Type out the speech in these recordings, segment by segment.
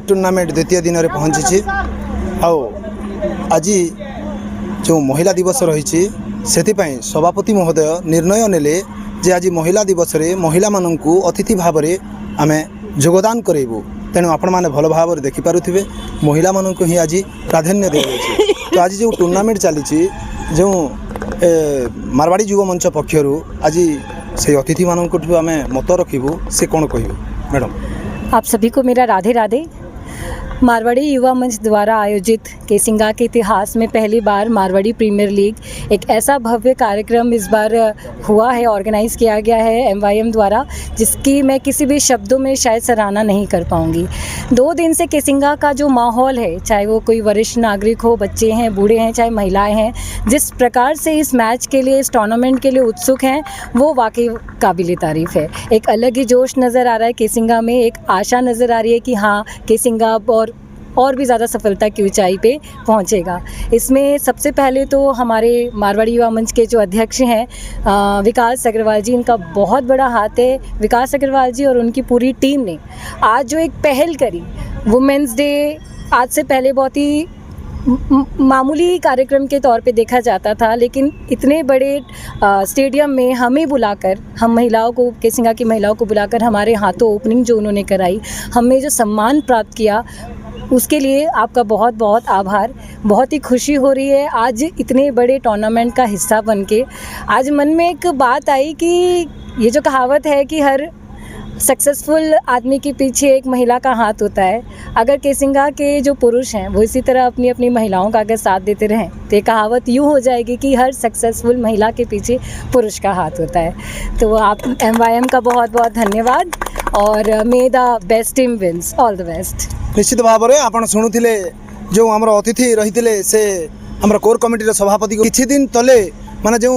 Cricket tournament द्वितीय दिन में पहुँची आज जो महिला दिवस रही सभापति महोदय निर्णय नेले जे आज महिला दिवस रे महिला माननकु अतिथि भाव में आम योगदान करेबू। तेणु आपण मैंने भल भाव में देखिपे महिला माननकु ही आज प्राधान्य दिया जाए। तो आज जो टूर्नामेंट चली जो मारवाड़ी युवा मंच पक्षर आज से अतिथि मानक आम मत रखू से कौन कह मैडम? आप सभी को मेरा राधे राधे। मारवाड़ी युवा मंच द्वारा आयोजित केसिंगा के इतिहास में पहली बार मारवाड़ी प्रीमियर लीग एक ऐसा भव्य कार्यक्रम इस बार हुआ है, ऑर्गेनाइज़ किया गया है MYM द्वारा, जिसकी मैं किसी भी शब्दों में शायद सराहना नहीं कर पाऊंगी। 2 दिन से केसिंगा का जो माहौल है, चाहे वो कोई वरिष्ठ नागरिक हो, बच्चे हैं, बूढ़े हैं, चाहे महिलाएं हैं, जिस प्रकार से इस मैच के लिए, इस टूर्नामेंट के लिए उत्सुक हैं, वो वाकई काबिल तारीफ़ है। एक अलग ही जोश नज़र आ रहा है केसिंगा में, एक आशा नज़र आ रही है कि हाँ केसिंगा और भी ज़्यादा सफलता की ऊंचाई पे पहुंचेगा। इसमें सबसे पहले तो हमारे मारवाड़ी युवा मंच के जो अध्यक्ष हैं विकास अग्रवाल जी, इनका बहुत बड़ा हाथ है। विकास अग्रवाल जी और उनकी पूरी टीम ने आज जो एक पहल करी, वुमेंस डे आज से पहले बहुत ही मामूली कार्यक्रम के तौर पे देखा जाता था, लेकिन इतने बड़े स्टेडियम में हमें बुलाकर, हम महिलाओं को, केसिंगा की महिलाओं को बुलाकर हमारे हाथों ओपनिंग जो उन्होंने कराई, हमें जो सम्मान प्राप्त किया, उसके लिए आपका बहुत बहुत आभार। बहुत ही खुशी हो रही है आज इतने बड़े टूर्नामेंट का हिस्सा बनके। आज मन में एक बात आई कि ये जो कहावत है कि हर सक्सेसफुल आदमी के पीछे एक महिला का हाथ होता है, अगर केसिंगा के जो पुरुष हैं वो इसी तरह अपनी अपनी महिलाओं का अगर साथ देते रहें तो ये कहावत यूँ हो जाएगी कि हर सक्सेसफुल महिला के पीछे पुरुष का हाथ होता है। तो आप MYM का बहुत बहुत धन्यवाद और मे the best team wins, all the best. निश्चित भाव में आप शुणुले जो आम अतिथि रही से आम कोर कमिटी सभापति किछि दिन तले माने जो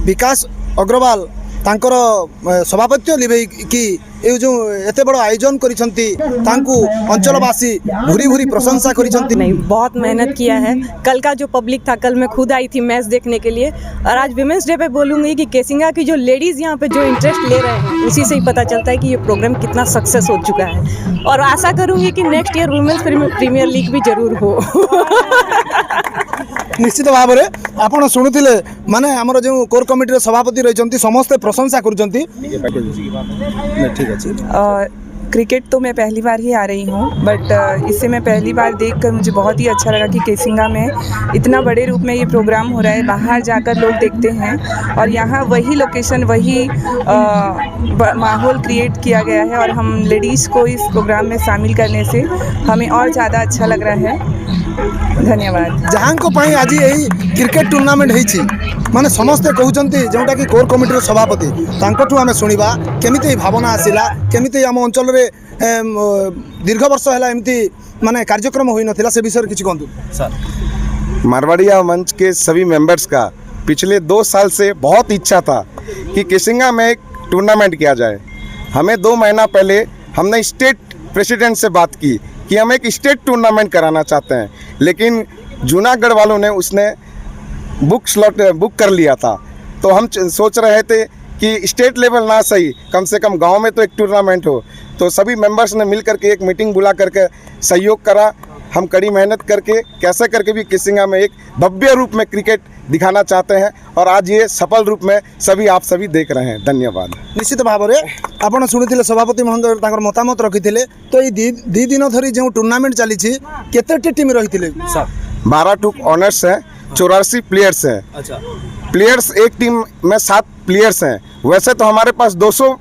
विकास अग्रवाल तांकर सभापति लिभे कि ये जो एते बड़ आयोजन करिसंती तांकु अंचलवासी भूरी भूरी प्रशंसा करिसंती। नहीं, बहुत मेहनत किया है। कल का जो पब्लिक था, कल मैं खुद आई थी मैच देखने के लिए, और आज विमेंस डे पे बोलूँगी कि केसिंगा की जो लेडीज़ यहाँ पे जो इंटरेस्ट ले रहे हैं, उसी से ही पता चलता है कि ये प्रोग्राम कितना सक्सेस हो चुका है। और आशा करूँगी कि next year women's premier league भी जरूर हो। निश्चित भाव में आप शुणुले माने आमर जो कोर कमिटी सभापति रही समस्ते प्रशंसा करुँच। क्रिकेट तो मैं पहली बार ही आ रही हूँ, बट इससे मैं पहली बार देखकर मुझे बहुत ही अच्छा लगा कि केसिंगा में इतना बड़े रूप में ये प्रोग्राम हो रहा है। बाहर जाकर लोग देखते हैं और यहाँ वही लोकेशन, वही माहौल क्रिएट किया गया है, और हम लेडीज़ को इस प्रोग्राम में शामिल करने से हमें और ज़्यादा अच्छा लग रहा है। धन्यवाद। जहाँ को पाई आज यही क्रिकेट टूर्नामेंट होती माने समस्ते कहते जोटा कि कोर कमिटी सभापति तांकठू आमे सुनिबा केमिति भावना आसिला, केमिति आम अंचल रे दीर्घ वर्ष है एमती माने कार्यक्रम होई नथिला, से विषय किछि कहंतु सर। मारवाड़ी युवा मंच के सभी मेंबर्स का पिछले 2 साल से बहुत इच्छा था कि केसिंगा में एक टूर्नामेंट किया जाए। हमें 2 महीना पहले हमने स्टेट प्रेसिडेंट से बात की कि हम एक स्टेट टूर्नामेंट कराना चाहते हैं, लेकिन जूनागढ़ वालों ने उसने बुक कर लिया था। तो हम सोच रहे थे कि स्टेट लेवल ना सही, कम से कम गांव में तो एक टूर्नामेंट हो। तो सभी मेंबर्स ने मिल करके एक मीटिंग बुला करके सहयोग करा। हम कड़ी मेहनत करके कैसे करके भी केसिंगा में एक भव्य रूप में क्रिकेट दिखाना चाहते हैं, और आज ये सफल रूप में आप सभी देख रहे हैं। धन्यवाद। निश्चित भाव में आप शुणुले सभापति महोदय तांकर मतामत रखिथिले। तो ये 2 दिन धरी जो टूर्नामेंट चली केते टीम रही सर? 12 टू ऑनर्स हैं, 84 प्लेयर्स हैं। अच्छा, प्लेयर्स एक टीम में 7 प्लेयर्स हैं। वैसे तो हमारे पास 200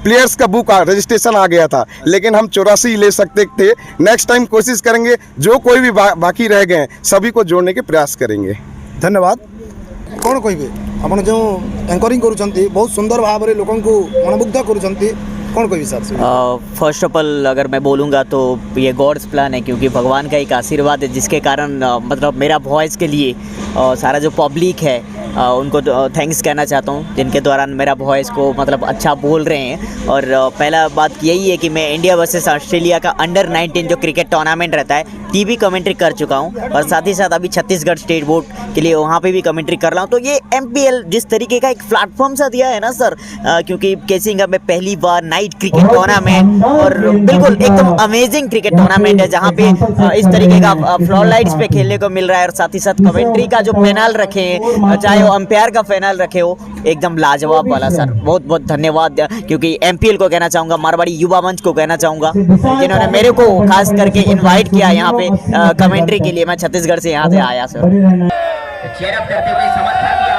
प्लेयर्स का बुक रजिस्ट्रेशन आ गया था, लेकिन हम 84 ले सकते थे। नेक्स्ट टाइम कोशिश करेंगे, जो कोई भी बाकी रह गए सभी को जोड़ने के प्रयास करेंगे। धन्यवाद। कौन कहे आप जो एंकरिंग करुँच बहुत सुंदर भाव में लोक मनमुग्ध करुँच, कौन कही सर? फर्स्ट ऑफ ऑल अगर मैं बोलूँगा तो ये गॉड्स प्लान है, क्योंकि भगवान का एक आशीर्वाद है, जिसके कारण मतलब मेरा वॉइस के लिए सारा जो पब्लिक है उनको थैंक्स कहना चाहता हूँ, जिनके दौरान मेरा वॉइस को मतलब अच्छा बोल रहे हैं। और पहला बात यही है कि मैं इंडिया वर्सेस ऑस्ट्रेलिया का अंडर 19 जो क्रिकेट टूर्नामेंट रहता है टीवी कमेंट्री कर चुका हूँ और साथ ही साथ अभी छत्तीसगढ़ स्टेट बोर्ड के लिए वहाँ पे भी कमेंट्री कर रहा हूँ। तो ये MPL जिस तरीके का एक प्लेटफॉर्म सा दिया है ना सर, क्योंकि केसिंगा में पहली बार नाइट क्रिकेट टूर्नामेंट और बिल्कुल एकदम अमेजिंग क्रिकेट टूर्नामेंट है जहाँ पे इस तरीके का फ्लोर लाइट्स पे खेलने को मिल रहा है और साथ ही साथ कमेंट्री का जो पैनल रखे हैं, चाहे वो अंपायर का पैनल रखे हो, एकदम लाजवाब वाला सर। बहुत बहुत धन्यवाद, क्योंकि MPL को कहना चाहूँगा, मारवाड़ी युवा मंच को कहना चाहूँगा जिन्होंने मेरे को खास करके इनवाइट किया यहाँ पे कमेंट्री के लिए। मैं छत्तीसगढ़ से यहाँ से आया सर। चेयर अप करते हुए समर्थन दिया